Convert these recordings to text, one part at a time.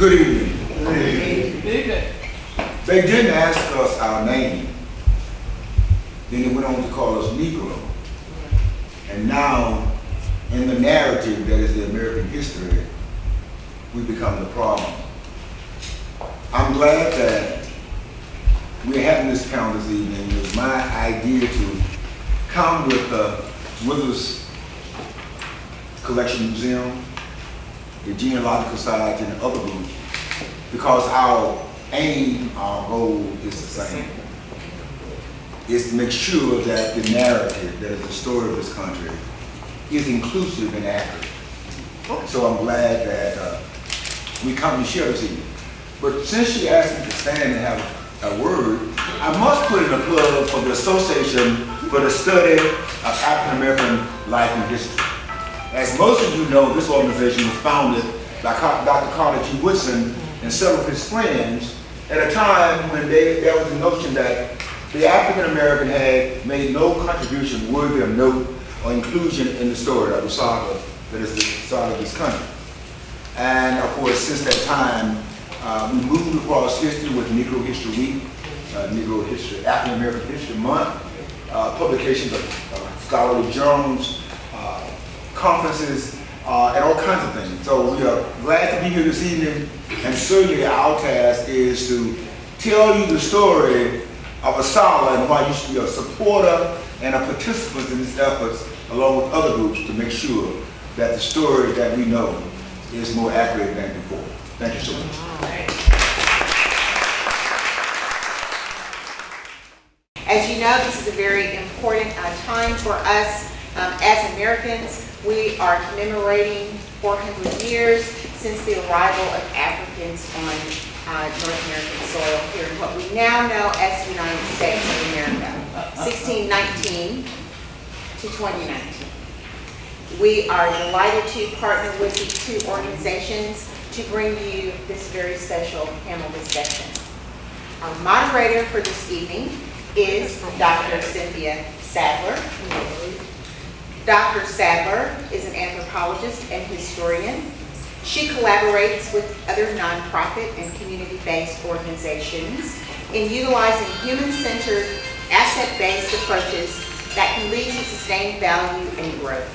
Good evening. Good evening. They didn't ask us our name. Then they went on to call us Negro. And now, in the narrative that is the American history, we become the problem. I'm glad that we're having this panel this evening. It was my idea to come with the Withers Collection Museum, the Genealogical Society, and other groups, because our aim, our goal is the same. Is to make sure that the narrative, that is the story of this country, is inclusive and accurate. So I'm glad that we come to share this evening. But since she asked me to stand and have a word, I must put in a plug for the Association for the Study of African American Life and History. As most of you know, this organization was founded by Dr. Carter G. Woodson and several of his friends at a time when there was a notion that the African American had made no contribution worthy of note or inclusion in the story of the saga that is the saga of this country. And of course, since that time, we moved across history with Negro History Week, Negro History, African American History Month, publications of scholarly journals, conferences, and all kinds of things. So we are glad to be here this evening, and certainly our task is to tell you the story of a scholar and why you should be a supporter and a participant in these efforts, along with other groups, to make sure that the story that we know is more accurate than before. Thank you so much. As you know, this is a very important time for us as Americans. We are commemorating 400 years since the arrival of Africans on North American soil here in what we now know as the United States of America, 1619 to 2019. We are delighted to partner with these two organizations to bring you this very special panel discussion. Our moderator for this evening is Dr. Cynthia Sadler. Dr. Sadler is an anthropologist and historian. She collaborates with other nonprofit and community-based organizations in utilizing human-centered, asset-based approaches that can lead to sustained value and growth.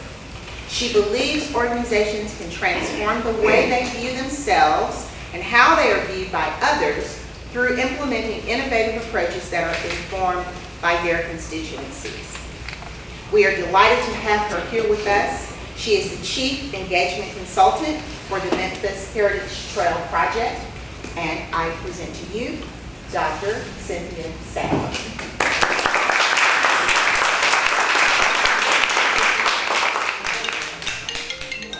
She believes organizations can transform the way they view themselves and how they are viewed by others through implementing innovative approaches that are informed by their constituencies. We are delighted to have her here with us. She is the Chief Engagement Consultant for the Memphis Heritage Trail Project, and I present to you Dr. Cynthia Sadler.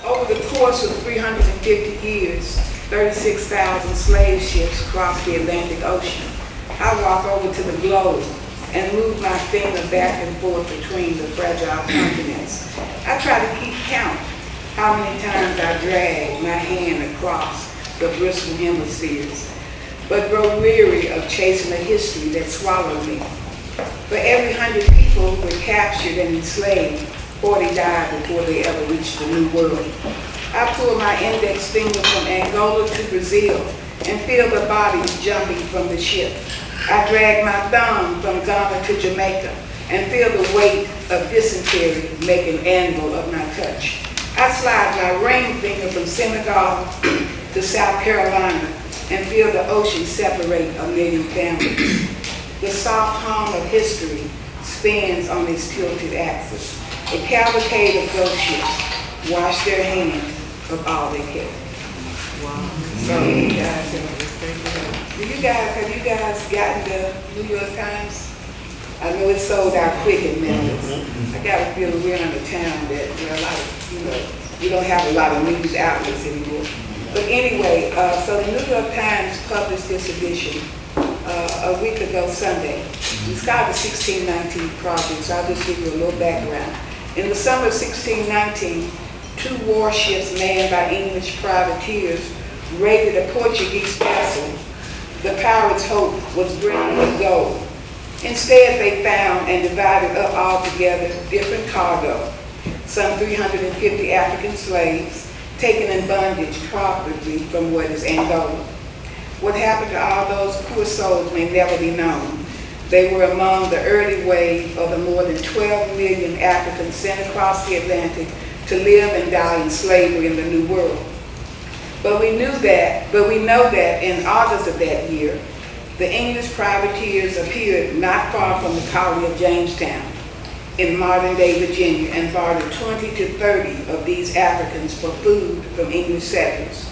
Over the course of 350 years, 36,000 slave ships crossed the Atlantic Ocean. I walk over to the globe and move my finger back and forth between the fragile continents. I try to keep count how many times I drag my hand across the bristling hemispheres, but grow weary of chasing a history that swallowed me. For every 100 people who were captured and enslaved, 40 died before they ever reached the New World. I pull my index finger from Angola to Brazil and feel the bodies jumping from the ship. I drag my thumb from Ghana to Jamaica and feel the weight of dysentery make an anvil of my touch. I slide my ring finger from Senegal to South Carolina and feel the ocean separate a million families. The soft hum of history spins on its tilted axis. A cavalcade of ghost ships wash their hands of all they carry. Wow. So have you guys gotten the New York Times? I know it's sold out quick in Memphis. I got a feeling we're in a town that there are a lot of, we don't have a lot of news outlets anymore. But anyway, so the New York Times published this edition a week ago Sunday. It's called the 1619 Project, so I'll just give you a little background. In the summer of 1619, 2 warships manned by English privateers raided a Portuguese vessel. The pirates' hope was bringing with gold. Instead, they found and divided up altogether different cargo, some 350 African slaves, taken in bondage probably from what is Angola. What happened to all those poor souls may never be known. They were among the early wave of the more than 12 million Africans sent across the Atlantic to live and die in slavery in the New World. But we know that in August of that year, the English privateers appeared not far from the colony of Jamestown in modern-day Virginia and bartered 20 to 30 of these Africans for food from English settlers.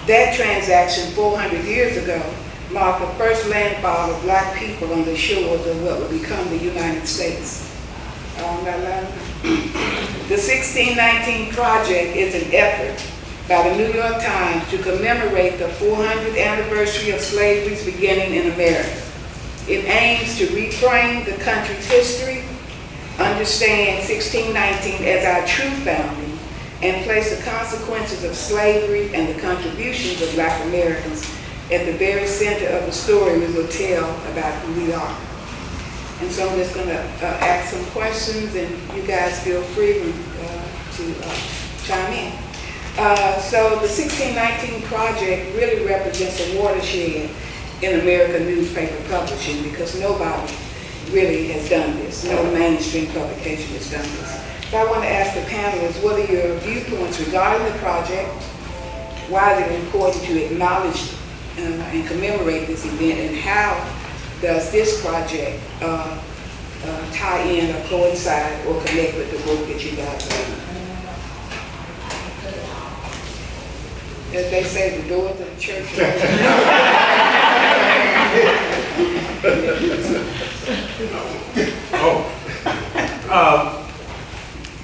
That transaction 400 years ago marked the first landfall of black people on the shores of what would become the United States. The 1619 Project is an effort by the New York Times to commemorate the 400th anniversary of slavery's beginning in America. It aims to reframe the country's history, understand 1619 as our true founding, and place the consequences of slavery and the contributions of black Americans at the very center of the story we will tell about who we are. And so I'm just going to ask some questions, and you guys feel free to chime in. So the 1619 Project really represents a watershed in American newspaper publishing because nobody really has done this. No mainstream publication has done this. So I want to ask the panelists, what are your viewpoints regarding the project? Why is it important to acknowledge and commemorate this event, and how does this project tie in or coincide or connect with the work that you guys are doing? As they say, the doors of the church are open.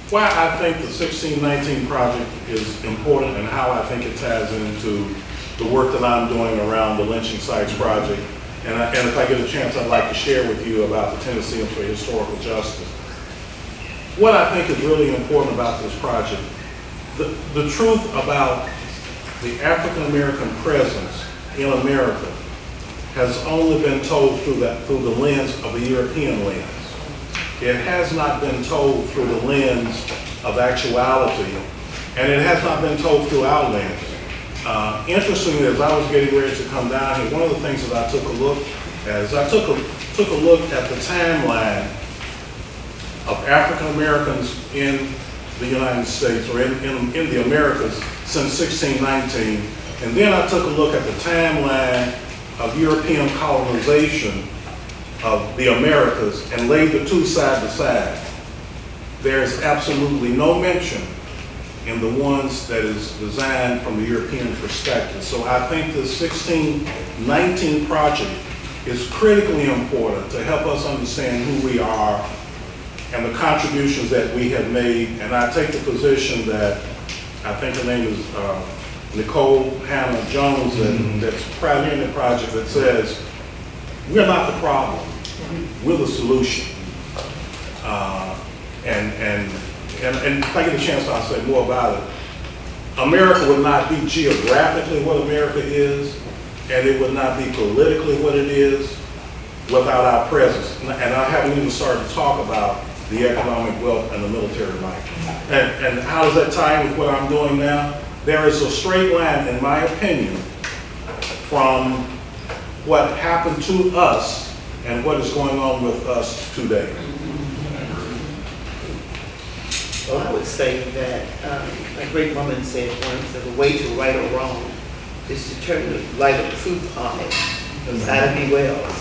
Why I think the 1619 Project is important and how I think it ties into the work that I'm doing around the Lynching Sites Project. And if I get a chance, I'd like to share with you about the Tennesseans for Historical Justice. What I think is really important about this project, the truth about the African American presence in America has only been told through the lens of a European lens. It has not been told through the lens of actuality, and it has not been told through our lens. Interestingly, as I was getting ready to come down here, one of the things that I took a look at is I took a look at the timeline of African Americans in the United States, or in the Americas since 1619, and then I took a look at the timeline of European colonization of the Americas and laid the two side by side. There is absolutely no mention in the ones that is designed from the European perspective. So I think the 1619 Project is critically important to help us understand who we are and the contributions that we have made. And I take the position that, I think her name is Nicole Hannah Jones, that's pioneering the project, that says, we're not the problem, we're the solution. And if I get a chance, I'll say more about it. America would not be geographically what America is, and it would not be politically what it is without our presence. And I haven't even started to talk about the economic wealth and the military might. And how does that tie in with what I'm doing now? There is a straight line, in my opinion, from what happened to us and what is going on with us today. Well, I would say that a great woman said once that the way to right or wrong is to turn the light of truth on it. It was Ida B. Wells.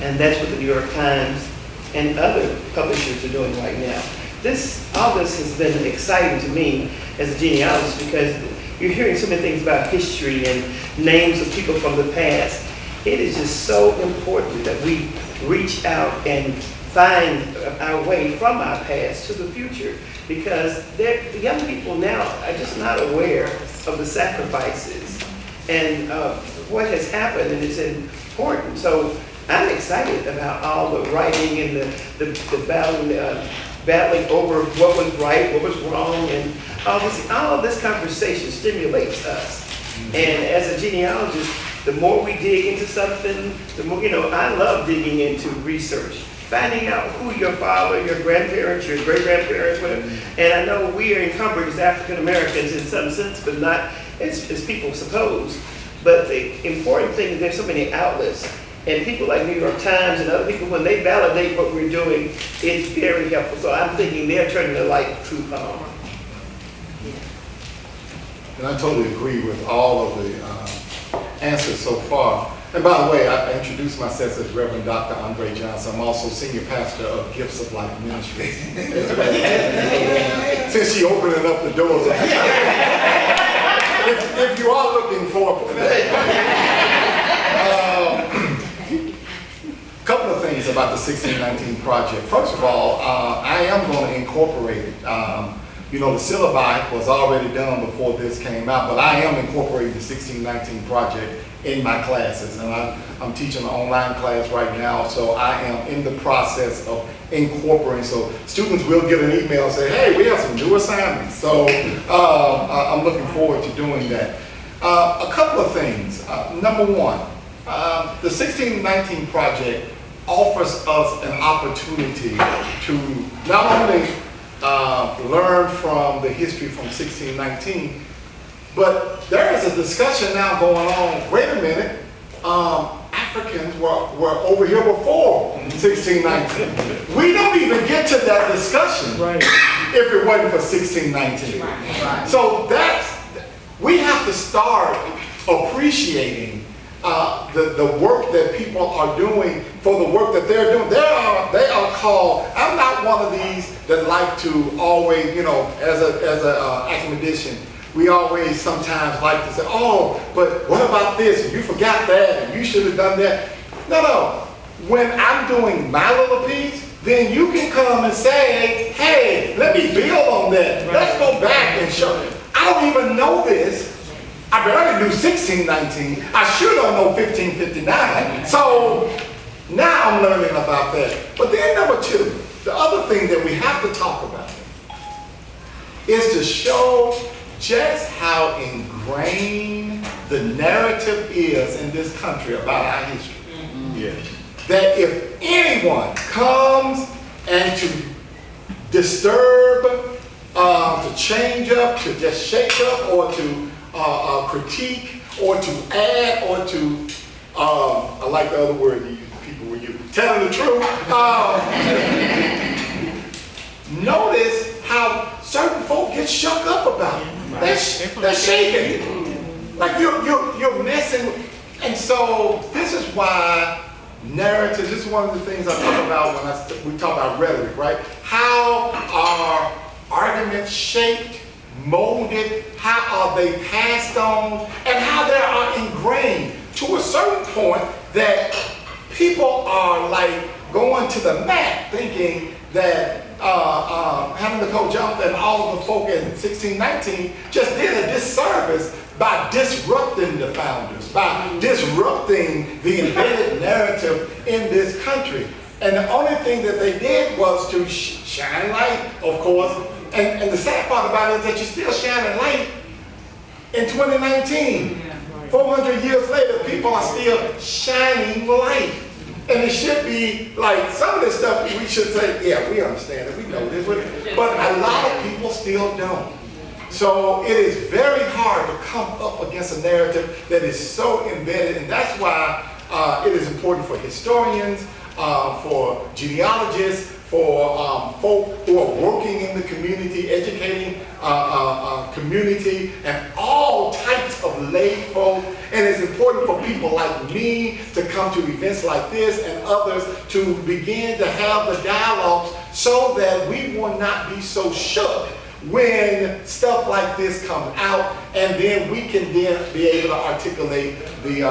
And that's what the New York Times and other publishers are doing right now. All this has been exciting to me as a genealogist because you're hearing so many things about history and names of people from the past. It is just so important that we reach out and find our way from our past to the future, because the young people now are just not aware of the sacrifices and what has happened, and it's important. So I'm excited about all the writing and the battling over what was right, what was wrong, and all of this conversation stimulates us. And as a genealogist, the more we dig into something, the more, I love digging into research. finding out who your father, your grandparents, your great-grandparents were. And I know we are encumbered as African Americans in some sense, but not as people suppose. But the important thing is there's so many outlets. And people like New York Times and other people, when they validate what we're doing, it's very helpful. So I'm thinking they're turning the light truth on. And I totally agree with all of the answers so far. And by the way, I introduced myself as Reverend Dr. Andre Johnson. I'm also senior pastor of Gifts of Life Ministries. Since she opening up the doors. If you are looking for a couple of things about the 1619 project. First of all, I am going to incorporate it. You know, the syllabi was already done before this came out, but I am incorporating the 1619 project in my classes. And I'm teaching an online class right now, so I am in the process of incorporating. So students will get an email and say, hey, we have some new assignments. So I'm looking forward to doing that. A couple of things. Number one, the 1619 project offers us an opportunity to not only learn from the history from 1619, but there is a discussion now going on. Wait a minute, Africans were over here before 1619. We don't even get to that discussion if it wasn't for 1619. So we have to start appreciating the work that people are doing for the work that they're doing. They are called, I'm not one of these that like to always, you know, as a academician, we always sometimes like to say, oh, but what about this? And you forgot that, and you should have done that. No. When I'm doing my little piece, then you can come and say, hey, let me build on that. Let's go back and show. I don't even know this. I barely knew 1619. I sure don't know 1559. So now I'm learning about that. But then number two, the other thing that we have to talk about is to show just how ingrained the narrative is in this country about our history. That if anyone comes and to disturb, to change up, to just shake up, or to critique, or to add, or to, I like the other word people will use, telling the truth. Notice how certain folk get shook up about it. They're shaking. Like you're messing. And so this is why narrative, this is one of the things I talk about when we talk about rhetoric, right? How are arguments shaped, molded, how are they passed on, and how they are ingrained to a certain point that people are like going to the mat thinking that Hannah Nicole Jones and all of the folk in 1619 just did a disservice by disrupting the founders, by disrupting the embedded narrative in this country. And the only thing that they did was to shine light, of course. And the sad part about it is that you're still shining light in 2019. 400 years later, people are still shining light. And it should be like some of this stuff we should say, yeah, we understand it, we know this, but a lot of people still don't. So it is very hard to come up against a narrative that is so embedded, and that's why it is important for historians, for genealogists, for folk who are working in the community, educating community, and all types of lay folk. And it's important for people like me to come to events like this and others to begin to have the dialogues so that we will not be so shook when stuff like this comes out, and then we can then be able to articulate the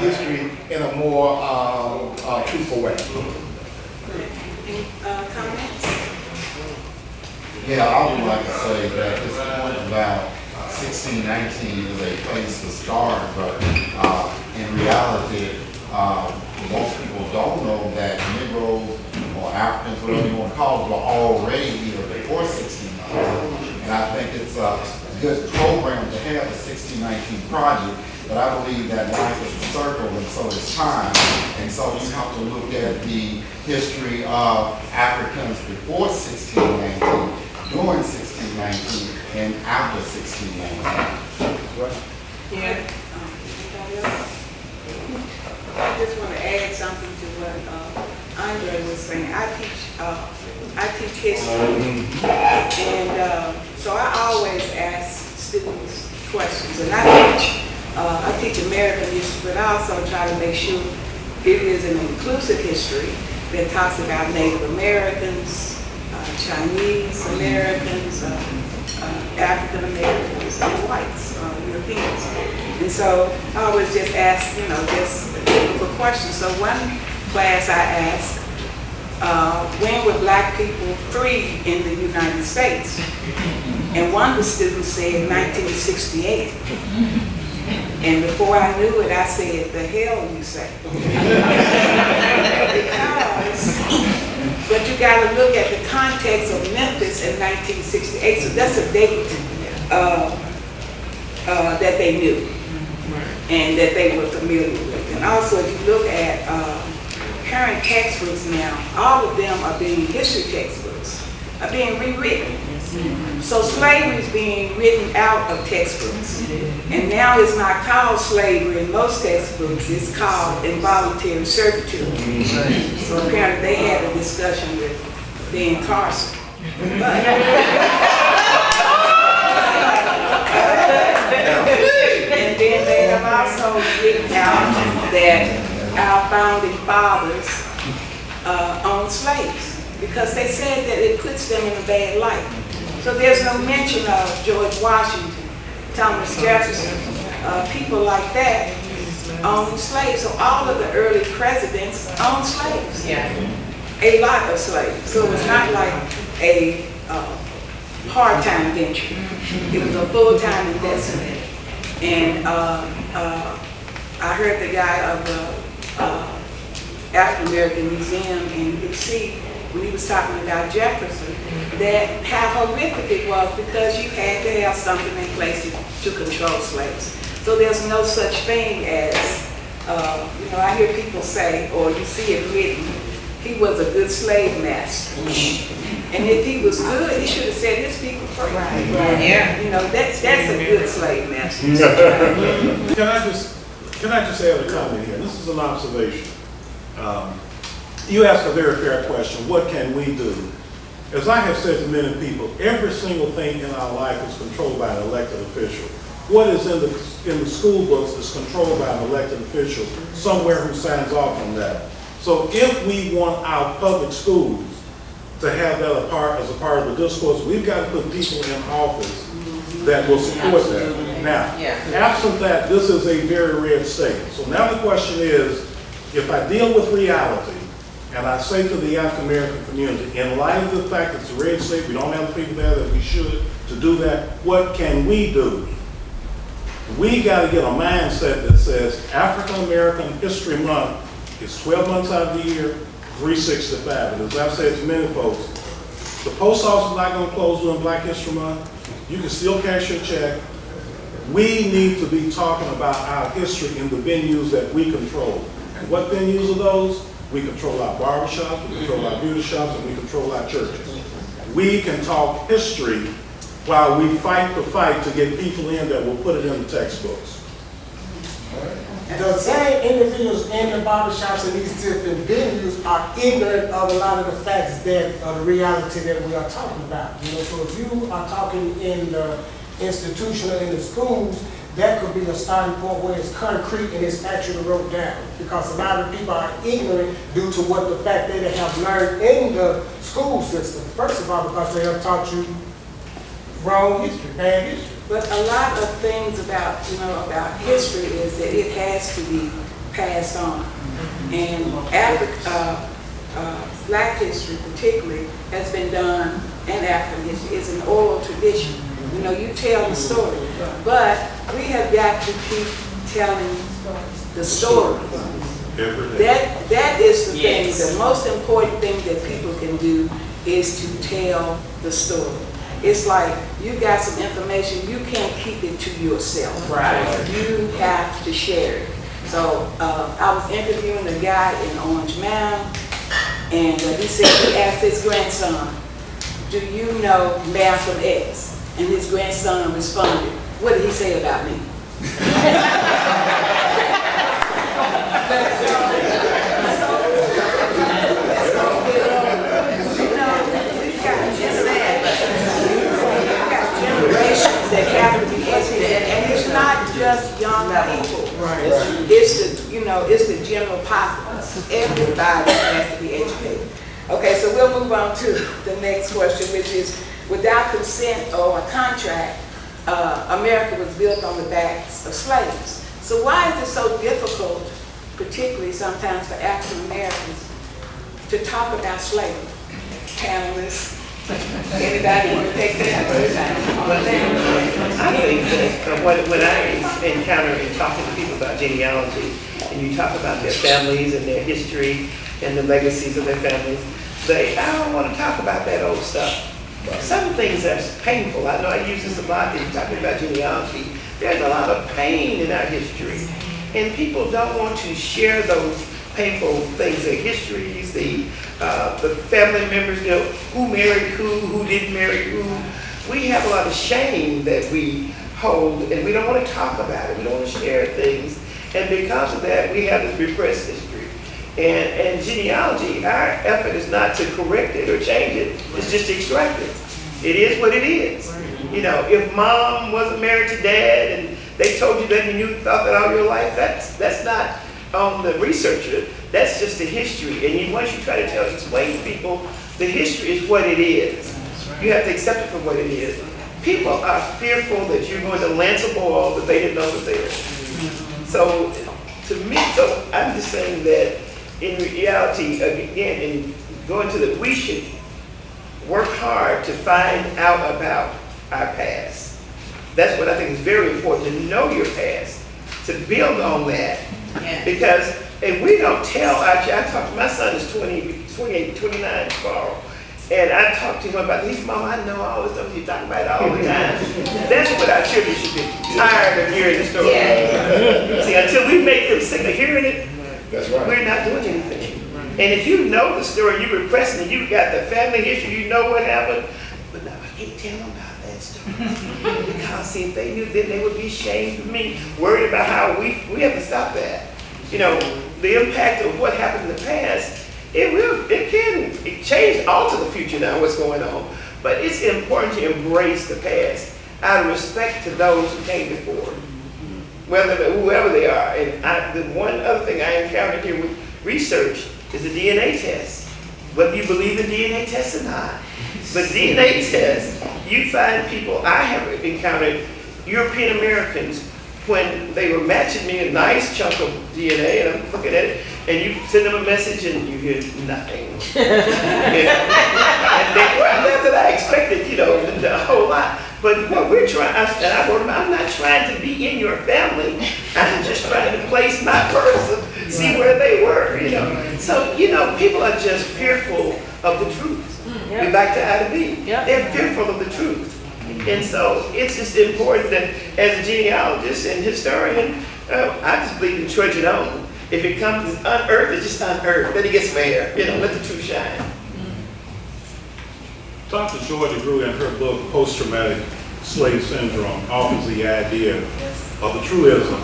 history in a more truthful way. Comments? Yeah, I would like to say that this point about 1619 is a place to start, but in reality, most people don't know that Negroes or Africans, whatever you want to call them, were already here before 1619. And I think it's a good program to have the 1619 project but I believe that life is a circle and so is time. And so you have to look at the history of Africans before 1619, during 1619, and after 1619. Yeah. Anybody else? I just want to add something to what Andre was saying. I teach history, and so I always ask students questions. And I teach American history, but I also try to make sure it is an inclusive history that talks about Native Americans, Chinese Americans, African Americans, and whites, Europeans. And so I always just ask, just a typical question. So one class I asked, when were black people free in the United States? And one of the students said 1968. And before I knew it, I said, the hell you say? But you got to look at the context of Memphis in 1968. So that's a date that they knew and that they were familiar with. And also, if you look at current textbooks now, all of them are being history textbooks, are being rewritten. So slavery is being written out of textbooks. And now it's not called slavery in most textbooks, it's called involuntary servitude. So apparently they had a discussion with the incarcerated. And then they have also written out that our founding fathers owned slaves because they said that it puts them in a bad light. So there's no mention of George Washington, Thomas Jefferson, people like that owned slaves. So all of the early presidents owned slaves. A lot of slaves. So it's not like a part-time venture. It was a full-time investment. And I heard the guy of the African American Museum in DC, when he was talking about Jefferson, that how horrific it was because you had to have something in place to control slaves. So there's no such thing as, I hear people say, or you see it written, he was a good slave master. And if he was good, he should have set his people free. Right. Yeah. That's a good slave master. Can I just add a comment here? This is an observation. You asked a very fair question. What can we do? As I have said to many people, every single thing in our life is controlled by an elected official. What is in the school books is controlled by an elected official, somewhere who signs off on that. So if we want our public schools to have that as a part of the discourse, we've got to put people in office that will support that. Now, absent that, this is a very red state. So now the question is, if I deal with reality, and I say to the African American community, in light of the fact that it's a red state, we don't have the people there that we should to do that, what can we do? We got to get a mindset that says African American History Month is 12 months out of the year, 365. And as I've said to many folks, the post office is not going to close during Black History Month. You can still cash your check. We need to be talking about our history in the venues that we control. And what venues are those? We control our barbershops, we control our beauty shops, and we control our churches. We can talk history while we fight the fight to get people in that will put it in the textbooks. The same individuals in the barbershops and these different venues are ignorant of a lot of the facts of the reality that we are talking about. So if you are talking in the institution or in the schools, that could be a starting point where it's concrete and it's actually wrote down. Because a lot of people are ignorant due to what the fact that they have learned in the school system. First of all, because they have taught you wrong history, bad history. But a lot of things about history is that it has to be passed on. And Black history particularly has been done, and African history is an oral tradition. You tell the story, but we have got to keep telling the story. That is the thing. The most important thing that people can do is to tell the story. it's like you got some information, you can't keep it to yourself. Right. You have to share it. So I was interviewing a guy in Orange Mound, and he said, he asked his grandson, do you know Malcolm X? And his grandson responded, what did he say about me? That have to be educated, and it's not just young people. It's the, it's the general populace. Everybody has to be educated. Okay, so we'll move on to the next question, which is, without consent or a contract, America was built on the backs of slaves. So why is it so difficult, particularly sometimes for African Americans, to talk about slavery? Panelists. Anybody want to take that? I think that when I encounter in talking to people about genealogy, and you talk about their families and their history and the legacies of their families, I don't want to talk about that old stuff. Some things that's painful. I know I use this a lot in talking about genealogy. There's a lot of pain in our history, and people don't want to share those painful things, their histories, the family members, who married who didn't marry who. We have a lot of shame that we hold, and we don't want to talk about it. We don't want to share things, and because of that, we have this repressed history. And genealogy, our effort is not to correct it or change it. It's just to extract it. It is what it is. If mom wasn't married to dad, and they told you that and you thought that all your life, that's not on the researcher. That's just the history. And once you try to explain to people, the history is what it is. You have to accept it for what it is. People are fearful that you're going to lance a ball that they didn't know was there. So, to me, I'm just saying that in reality, again, in going to we should work hard to find out about our past. That's what I think is very important, to know your past, to build on that. Yeah. Because if we don't tell my son is 28, 29 tomorrow, and I talk to him about his mom, I know all this stuff, you talk about it all the time. That's what our children should be tired of hearing the story. Yeah. See, until we make them sick of hearing it, that's right, we're not doing anything. And if you know the story, you're repressing it, you've got the family history, you know what happened, but now I can't tell them about that story. Because see, if they knew, then they would be ashamed of me, worried about how we have to stop that. The impact of what happened in the past, it can change, alter the future now, what's going on. But it's important to embrace the past out of respect to those who came before, whoever they are. And the one other thing I encountered here with research is the DNA test. Whether you believe in DNA tests or not, but DNA tests, you find people, I have encountered European Americans when they were matching me a nice chunk of DNA, and I'm looking at it, and you send them a message and you hear nothing. And they were not that I expected, a whole lot. But what we're trying, and I wrote them, I'm not trying to be in your family. I'm just trying to place my person, see where they were, So, people are just fearful of the truth. We're back to A to B. They're fearful of the truth. And so it's just important that as a genealogist and historian, I just believe in trudge it on. If it comes unearthed, it's just unearthed. Then it gets fair. Let the truth shine. Dr. Georgia Grew in her book, Post-Traumatic Slave Syndrome, offers the idea of the truism.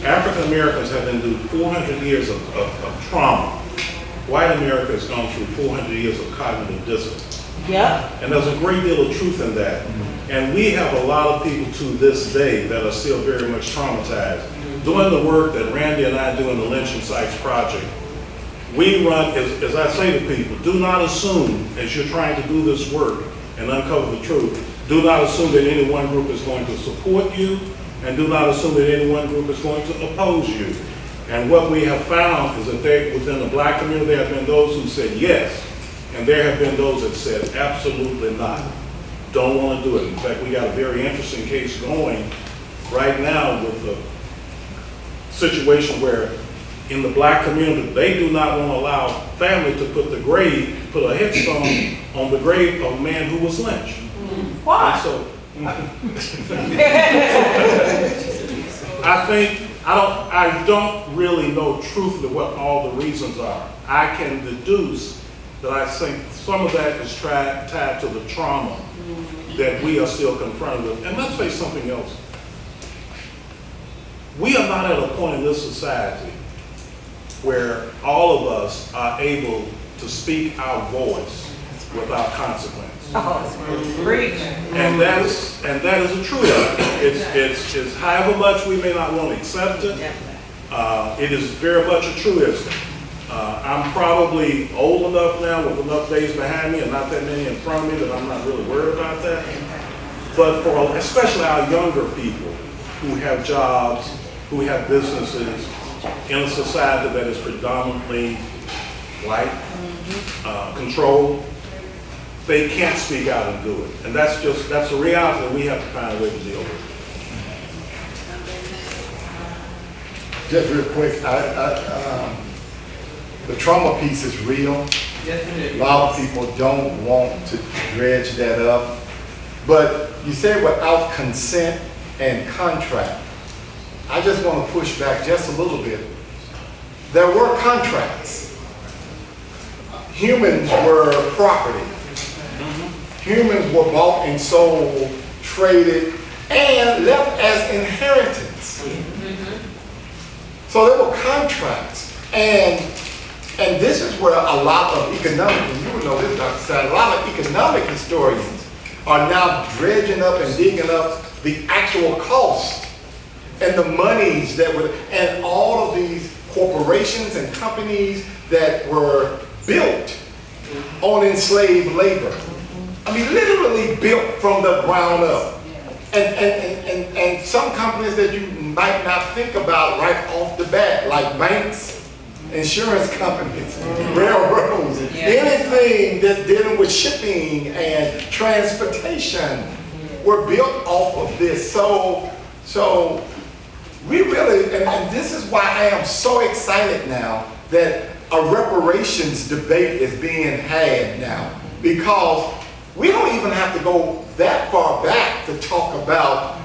African Americans have been through 400 years of trauma. White America has gone through 400 years of cognitive dissonance. Yeah. And there's a great deal of truth in that. And we have a lot of people to this day that are still very much traumatized. Doing the work that Randy and I do in the Lynching Sites Project, we run, as I say to people, do not assume as you're trying to do this work and uncover the truth, do not assume that any one group is going to support you, and do not assume that any one group is going to oppose you. And what we have found is that within the Black community, there have been those who said yes, and there have been those that said absolutely not, don't want to do it. In fact, we got a very interesting case going right now with a situation where in the Black community, they do not want to allow family to put a headstone on the grave of a man who was lynched. And so, I don't really know truthfully what all the reasons are. I can deduce that I think some of that is tied to the trauma that we are still confronted with. And let's face something else. We are not at a point in this society where all of us are able to speak our voice without consequence. And that is a truth. It's however much we may not want to accept it. It is very much a truism. I'm probably old enough now with enough days behind me and not that many in front of me that I'm not really worried about that. But for especially our younger people who have jobs, who have businesses in a society that is predominantly white, controlled, they can't speak out and do it. And that's a reality that we have to find a way to deal with. Just real quick, the trauma piece is real. A lot of people don't want to dredge that up. But you said without consent and contract. I just want to push back just a little bit. There were contracts. Humans were property. Humans were bought and sold, traded, and left as inheritance. So there were contracts. And this is where a lot of economic, and you would know this, Dr. Sad, a lot of economic historians are now dredging up and digging up the actual cost and the monies that were, and all of these corporations and companies that were built on enslaved labor. I mean, literally built from the ground up. And some companies that you might not think about right off the bat, like banks, insurance companies, railroads, anything that's dealing with shipping and transportation were built off of this. So we really, and this is why I am so excited now that a reparations debate is being had now, because we don't even have to go that far back to talk about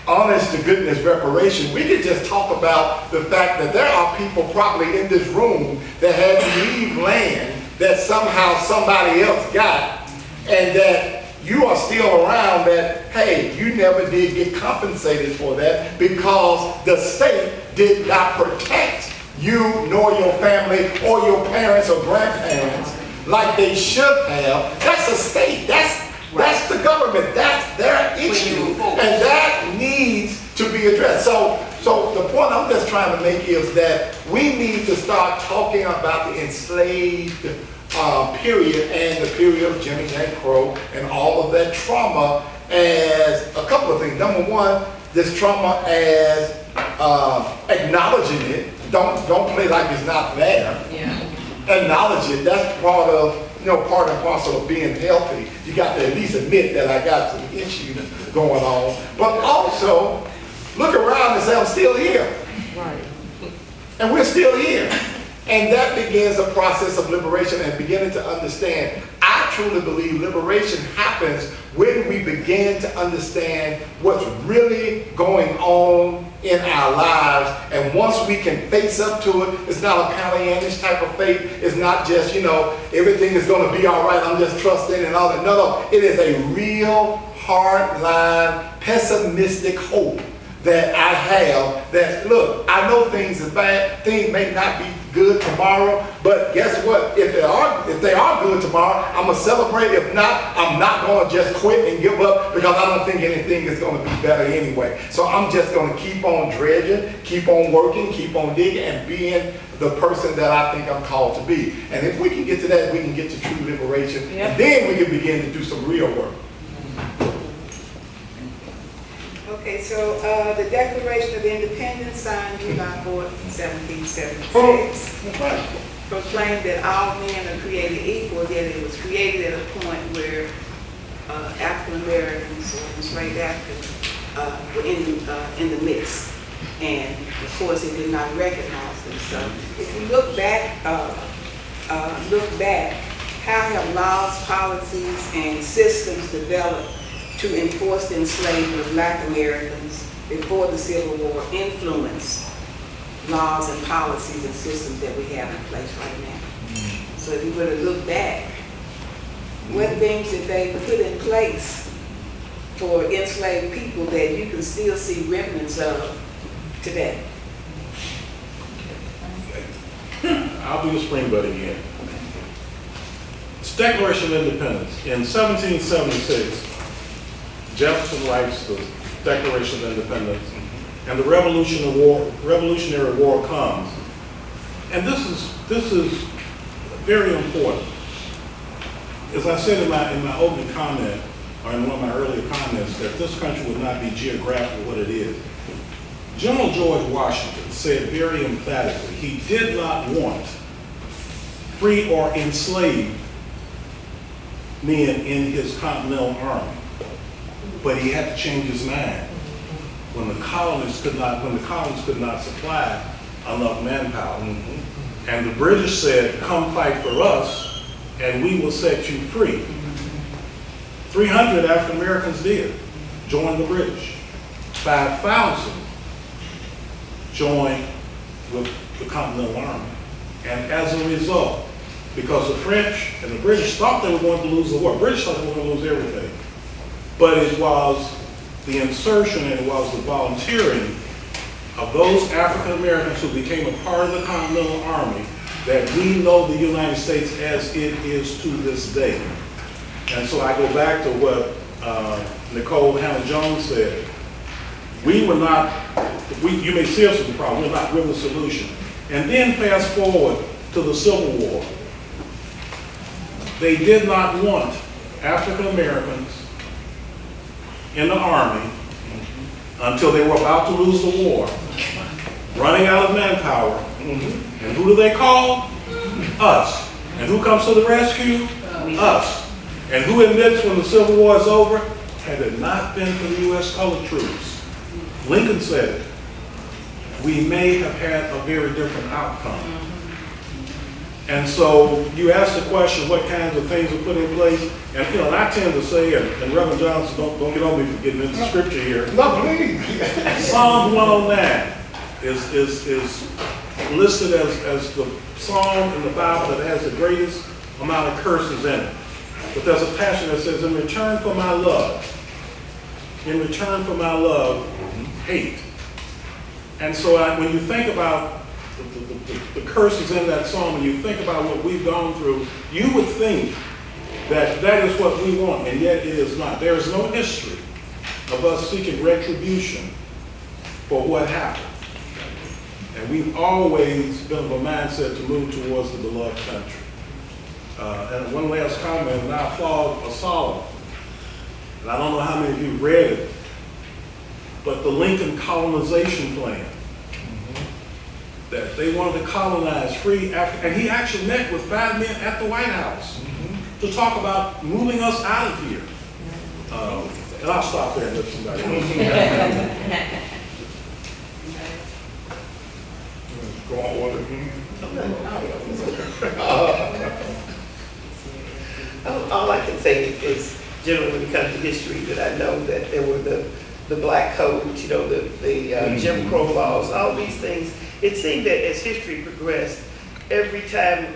honest to goodness reparation. We could just talk about the fact that there are people probably in this room that had to leave land that somehow somebody else got, and that you are still around that, hey, you never did get compensated for that because the state did not protect you nor your family or your parents or grandparents like they should have. That's a state. That's the government. That's their issue, and that needs to be addressed. So the point I'm just trying to make is that we need to start talking about the enslaved period and the period of Jimmy Crow and all of that trauma as a couple of things. Number one, this trauma as acknowledging it. Don't play like it's not there. Acknowledge it. That's part of, part and parcel of being healthy. You got to at least admit that I got some issues going on. But also, look around and say, I'm still here. Right. And we're still here. And that begins a process of liberation and beginning to understand. I truly believe liberation happens when we begin to understand what's really going on in our lives. And once we can face up to it, it's not a Pollyannish type of faith. It's not just, everything is going to be all right, I'm just trusting and all that. No. It is a real, hard-line, pessimistic hope that I have that, look, I know things is bad, things may not be good tomorrow, but guess what? If they are good tomorrow, I'm going to celebrate. If not, I'm not going to just quit and give up, because I don't think anything is going to be better anyway. So I'm just going to keep on dredging, keep on working, keep on digging, and being the person that I think I'm called to be. And if we can get to that, we can get to true liberation, and then we can begin to do some real work. Okay, so the Declaration of Independence signed July 4th, 1776, proclaimed that all men are created equal, that it was created at a point where African Americans or enslaved Africans were in the midst, and of course it did not recognize them. So if you look back, how have laws, policies, and systems developed to enforce the enslavement of Black Americans before the Civil War influenced laws and policies and systems that we have in place right now. So if you were to look back, what things did they put in place for enslaved people that you can still see remnants of today? I'll do the spring bud again. It's Declaration of Independence. In 1776, Jefferson writes the Declaration of Independence, and the Revolutionary War comes. And this is very important. As I said in my opening comment, or in one of my earlier comments, that this country would not be geographically what it is. General George Washington said very emphatically he did not want free or enslaved men in his Continental Army, but he had to change his mind when the colonies could not supply enough manpower. And the British said, come fight for us and we will set you free. 300 African Americans did join the British. 5,000 joined with the Continental Army. And as a result, because the French and the British thought they were going to lose the war, British thought they were going to lose everything. But it was the insertion and it was the volunteering of those African Americans who became a part of the Continental Army that we know the United States as it is to this day. And so I go back to what Nicole Hannah-Jones said. We were not, you may see us as the problem, we're the solution. And then fast forward to the Civil War. They did not want African Americans in the Army until they were about to lose the war, running out of manpower. And who do they call? Us. And who comes to the rescue? Us. And who admits when the Civil War is over? Had it not been for the U.S. colored troops, Lincoln said, we may have had a very different outcome. And so you ask the question, what kinds of things are put in place? And I tend to say, and Reverend Johnson, don't get on me for getting into scripture here. No, please. Psalm 109 is listed as the psalm in the Bible that has the greatest amount of curses in it. But there's a passage that says, in return for my love, hate. And so when you think about the curses in that psalm, and you think about what we've gone through, you would think that that is what we want, and yet it is not. There is no history of us seeking retribution for what happened. And we've always been of a mindset to move towards the beloved country. And one last comment, and I applaud Solomon. And I don't know how many of you read it, but the Lincoln colonization plan, that they wanted to colonize free Africa. And he actually met with 5 men at the White House to talk about moving us out of here. And I'll stop there and let somebody else. Go on, what again? All I can say is, generally when it comes to history, that I know that there were the black codes, the Jim Crow laws, all these things. It seemed that as history progressed, every time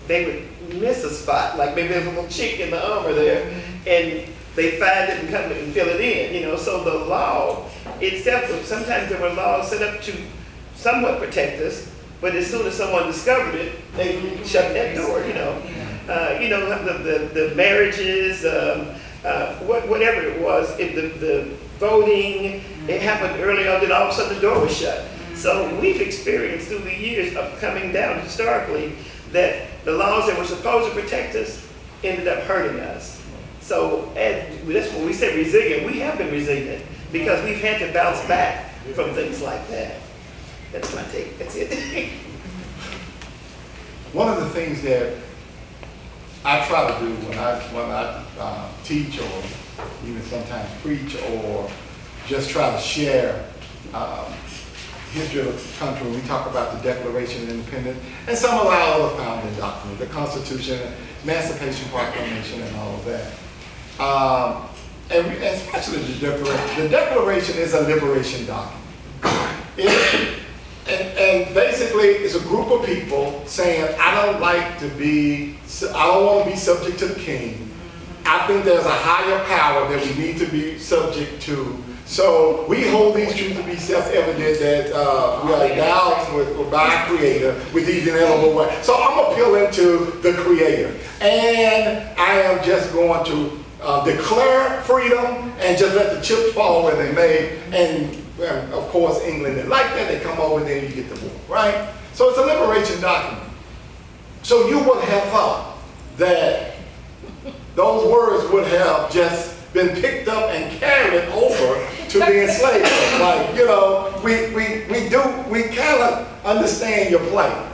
they would miss a spot, like maybe there's a little chink in the armor there, and they find it and come and fill it in, So the law itself, sometimes there were laws set up to somewhat protect us, but as soon as someone discovered it, they shut that door, the marriages, whatever it was, the voting, it happened early on, then all of a sudden the door was shut. So we've experienced through the years of coming down historically that the laws that were supposed to protect us ended up hurting us. So that's when we say resilient. We have been resilient because we've had to bounce back from things like that. That's my take. That's it. One of the things that I try to do when I teach or even sometimes preach or just try to share history of the country, when we talk about the Declaration of Independence and some of our other founding documents, the Constitution, Emancipation Proclamation, and all of that. and especially the Declaration is a liberation document. And basically, it's a group of people saying, I don't want to be subject to the king. I think there's a higher power that we need to be subject to. So we hold these truths to be self-evident that we are endowed by our Creator with these inalienable rights. So I'm appealing to the Creator. And I am just going to declare freedom and just let the chips fall where they may. And of course, England didn't like that. They come over and then you get the war, right? So it's a liberation document. So you would have thought that those words would have just been picked up and carried over to the enslaved. Like, you know, we kind of understand your plight.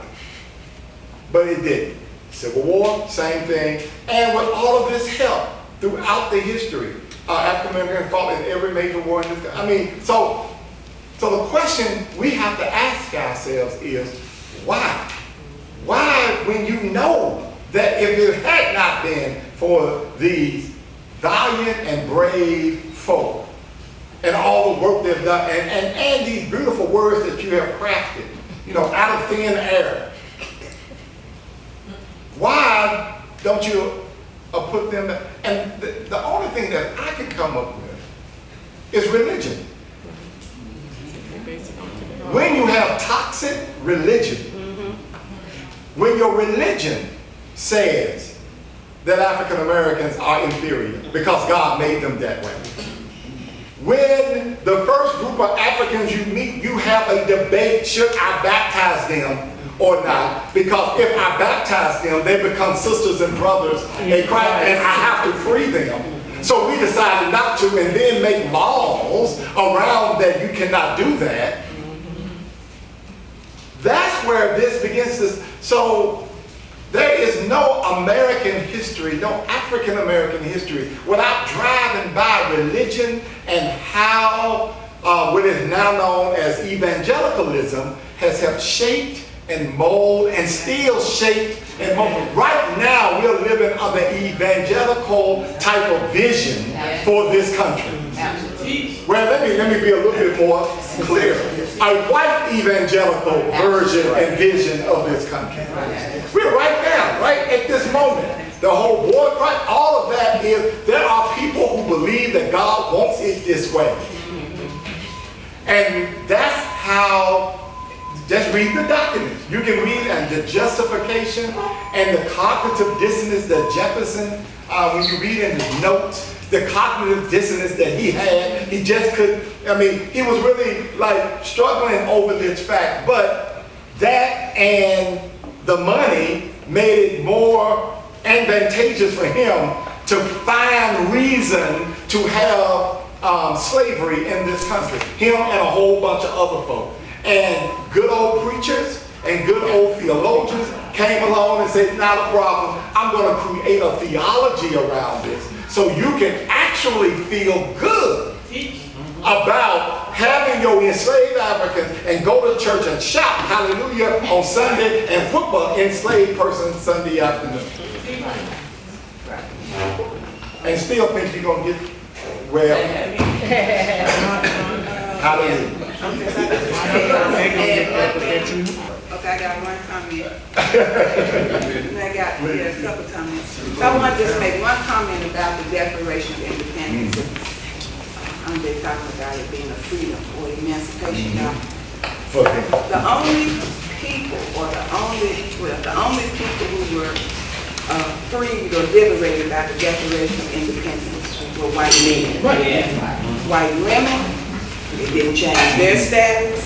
But it didn't. Civil War, same thing. And with all of this help throughout the history, African Americans fought in every major war in this country. I mean, so the question we have to ask ourselves is, why? Why, when you know that if it had not been for these valiant and brave folk and all the work they've done and these beautiful words that you have crafted, you know, out of thin air, why don't you put them there? And the only thing that I can come up with is religion. When you have toxic religion, when your religion says that African Americans are inferior because God made them that way. When the first group of Africans you meet, you have a debate, should I baptize them or not? Because if I baptize them, they become sisters and brothers in Christ, and I have to free them. So we decided not to, and then make laws around that you cannot do that. That's where this begins. So there is no American history, no African American history, without driving by religion and how what is now known as evangelicalism has helped shape and mold and still shaped and mold. Right now, we're living under evangelical type of vision for this country. Well, let me be a little bit more clear. A white evangelical version and vision of this country. We're right now, right at this moment. The whole boycott, all of that is, there are people who believe that God wants it this way. And that's how, just read the documents. You can read and the justification and the cognitive dissonance that Jefferson, when you read in his notes, the cognitive dissonance that he had, he just could, I mean, he was really like struggling over this fact, but that and the money made it more advantageous for him to find reason to have slavery in this country. Him and a whole bunch of other folk. And good old preachers and good old theologians came along and said, not a problem, I'm going to create a theology around this. So you can actually feel good about having your enslaved Africans and go to church and shout hallelujah on Sunday and whoop an enslaved person Sunday afternoon. And still think you're going to get well. Hallelujah. Okay, I got one comment. And I got a couple comments. So I want to just make one comment about the Declaration of Independence. They're talking about it being a freedom or emancipation document. The only people, or the only people who were freed or liberated by the Declaration of Independence were white men. White women, it didn't change their status.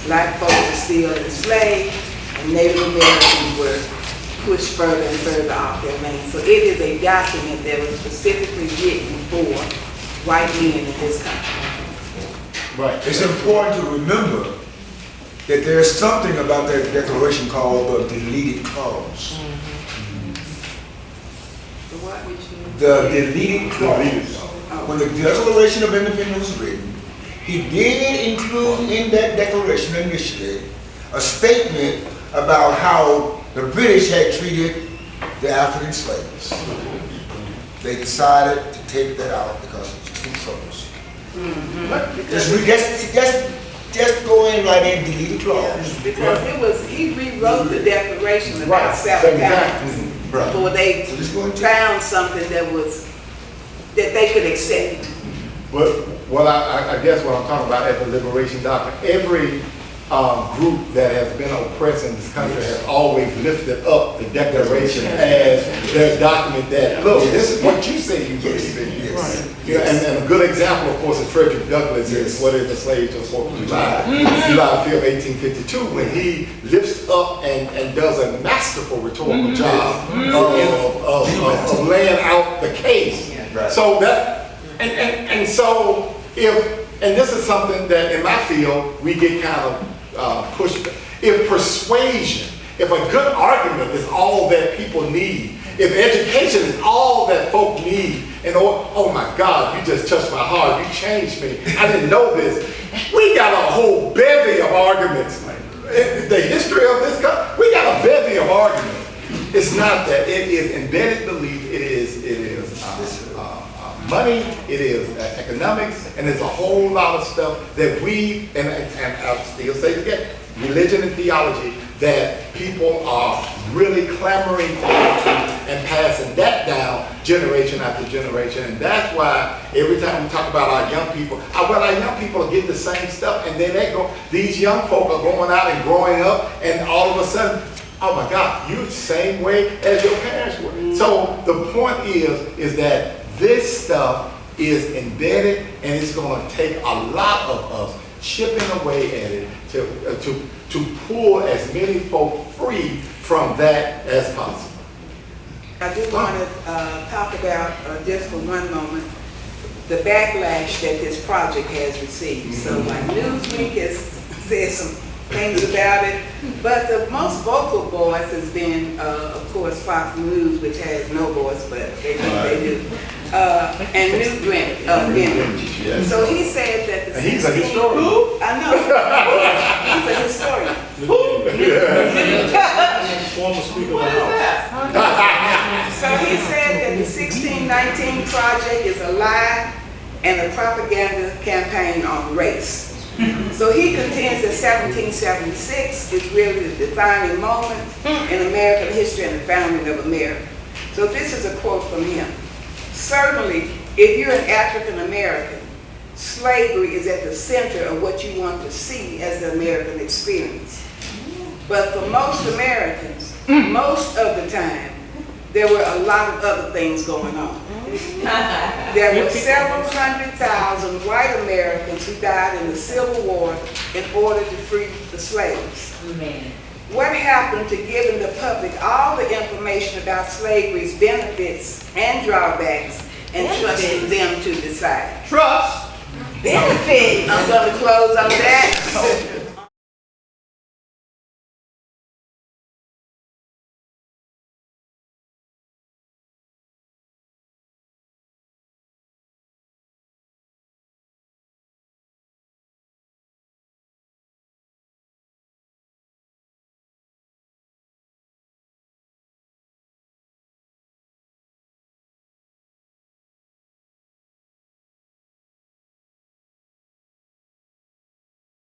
Black folks were still enslaved, and Native Americans were pushed further and further off their land. So it is a document that was specifically written for white men in this country. Right. It's important to remember that there's something about that declaration called the deleted clause. The what? The deleted clause. When the Declaration of Independence was written, he did include in that declaration initially a statement about how the British had treated the African slaves. They decided to take that out because it was food service. Just go in right in, delete the clause. Because he rewrote the declaration Right, about 7 times Right. before they So just go into- found something that they could accept. Well, I guess what I'm talking about at the Liberation Doctrine, every group that has been oppressed in this country has always lifted up the Declaration as their document that, look, this is what you say you believe in. Yes. Yeah, and a good example, of course, is Frederick Douglass is what is the slave to the 4th of July, July 5th, 1852, when he lifts up and does a masterful rhetorical job of laying out the case. Right. So that, and so and this is something that in my field, we get kind of pushed. If persuasion, if a good argument is all that people need, if education is all that folk need, and oh my God, you just touched my heart, you changed me, I didn't know this. We got a whole bevy of arguments. In the history of this country, we got a bevy of arguments. It's not that, it is embedded belief, it is money, it is economics, and there's a whole lot of stuff that we, and I'll still say it again, religion and theology, that people are really clamoring to and passing that down generation after generation. And that's why every time we talk about our young people, our young people are getting the same stuff, and then these young folk are going out and growing up, and all of a sudden, oh my God, you're the same way as your parents were. So the point is that this stuff is embedded, and it's going to take a lot of us chipping away at it to pull as many folk free from that as possible. I do want to talk about, just for one moment, the backlash that this project has received. So like Newsweek has said some things about it, but the most vocal voice has been, of course, Fox News, which has no voice, but they think they do, and Newt Gingrich. So he said that the And he's a historian. I know. He's a historian. Former Speaker of the House. So he said that the 1619 project is a lie and a propaganda campaign on race. So he contends that 1776 is really the defining moment in American history and the founding of America. So this is a quote from him. Certainly, if you're an African American, slavery is at the center of what you want to see as the American experience. But for most Americans, most of the time, there were a lot of other things going on. There were several 100,000 white Americans who died in the Civil War in order to free the slaves. What happened to giving the public all the information about slavery's benefits and drawbacks and trusting them to decide? Benefits. I'm going to close on that.